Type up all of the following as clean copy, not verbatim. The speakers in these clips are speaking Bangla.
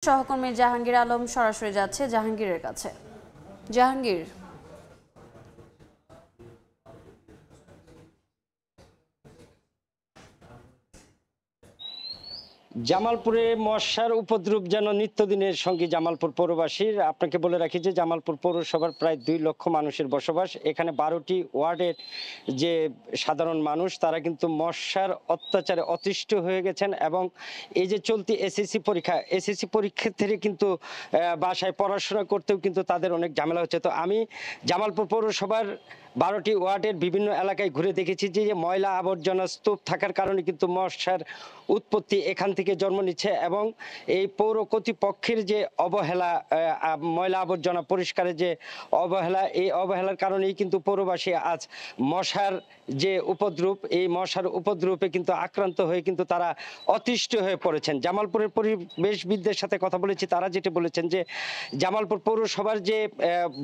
সহকর্মী জাহাঙ্গীর আলম সরাসরি যাচ্ছে জাহাঙ্গীরের কাছে। জাহাঙ্গীর, জামালপুরে মশার উপদ্রব যেন নিত্যদিনের সঙ্গী জামালপুর পৌরবাসীর। আপনাকে বলে রাখি যে জামালপুর পৌরসভার প্রায় 2 লক্ষ মানুষের বসবাস। এখানে 12টি ওয়ার্ডের যে সাধারণ মানুষ তারা কিন্তু মশার অত্যাচারে অতিষ্ঠ হয়ে গেছেন এবং এই যে চলতি এসএসসি পরীক্ষার্থীরা কিন্তু বাসায় পড়াশোনা করতেও কিন্তু তাদের অনেক ঝামেলা হচ্ছে। তো আমি জামালপুর পৌরসভার 12টি ওয়ার্ডের বিভিন্ন এলাকায় ঘুরে দেখেছি যে ময়লা আবর্জনা স্তূপ থাকার কারণে কিন্তু মশার উৎপত্তি এখান থেকে জন্ম নিচ্ছে এবং এই পৌর কর্তৃপক্ষের যে অবহেলা, ময়লা আবর্জনা পরিষ্কারের যে অবহেলা, এই অবহেলার কারণেই কিন্তু পৌরবাসী আজ মশার যে উপদ্রব, এই মশার উপদ্রবে কিন্তু আক্রান্ত হয়ে কিন্তু তারা অতিষ্ঠ হয়ে পড়েছেন। জামালপুরের পরিবেশবিদদের সাথে কথা বলেছি, তারা যেটা বলেছেন যে জামালপুর পৌরসভার যে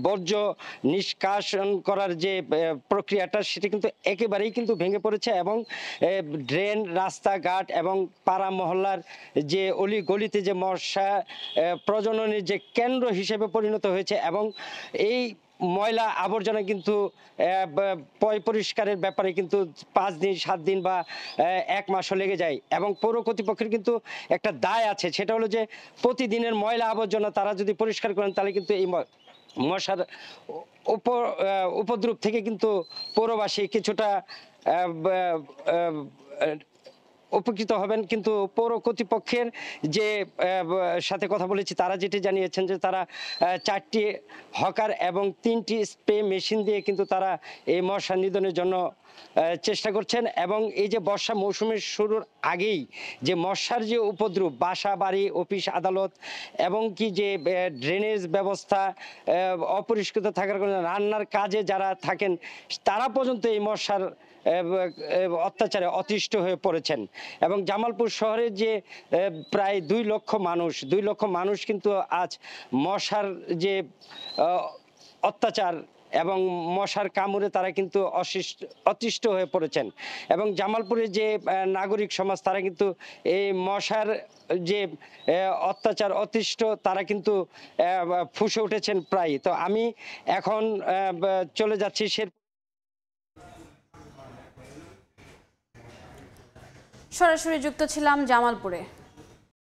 বর্জ্য নিষ্কাশন করার যে প্রক্রিয়াটা সেটা কিন্তু একেবারেই কিন্তু ভেঙে পড়েছে এবং ড্রেন, রাস্তাঘাট এবং পাড়া মহল্লার যে অলি গলিতে যে মশা প্রজননের যে কেন্দ্র হিসেবে পরিণত হয়েছে এবং এই ময়লা আবর্জনা কিন্তু পরিষ্কারের ব্যাপারে কিন্তু 5 দিন 7 দিন বা 1 মাসও লেগে যায় এবং পৌর কর্তৃপক্ষের কিন্তু একটা দায় আছে, সেটা হলো যে প্রতিদিনের ময়লা আবর্জনা তারা যদি পরিষ্কার করেন তাহলে কিন্তু এই মশার উপদ্রব থেকে কিন্তু পৌরবাসী কিছুটা উপকৃত হবেন। কিন্তু পৌর কর্তৃপক্ষের যে সাথে কথা বলেছি তারা যেটি জানিয়েছেন যে তারা 4টি হকার এবং 3টি স্প্রে মেশিন দিয়ে কিন্তু তারা এই মশা নিধনের জন্য চেষ্টা করছেন এবং এই যে বর্ষা মৌসুমের শুরুর আগেই যে মশার যে উপদ্রব বাসা বাড়ি অফিস আদালত এবং কি যে ড্রেনেজ ব্যবস্থা অপরিষ্কৃত থাকার কারণে রান্নার কাজে যারা থাকেন তারা পর্যন্ত এই মশার অত্যাচারে অতিষ্ঠ হয়ে পড়েছেন এবং জামালপুর শহরে যে প্রায় 2 লক্ষ মানুষ কিন্তু আজ মশার যে অত্যাচার এবং মশার কামড়ে তারা কিন্তু অতিষ্ঠ হয়ে পড়েছেন এবং জামালপুরের যে নাগরিক সমাজ তারা কিন্তু এই মশার যে অত্যাচার অতিষ্ঠ তারা কিন্তু ফুঁসে উঠেছেন প্রায়। তো আমি এখন চলে যাচ্ছি সরাসরি যুক্ত ছিলাম জামালপুরে।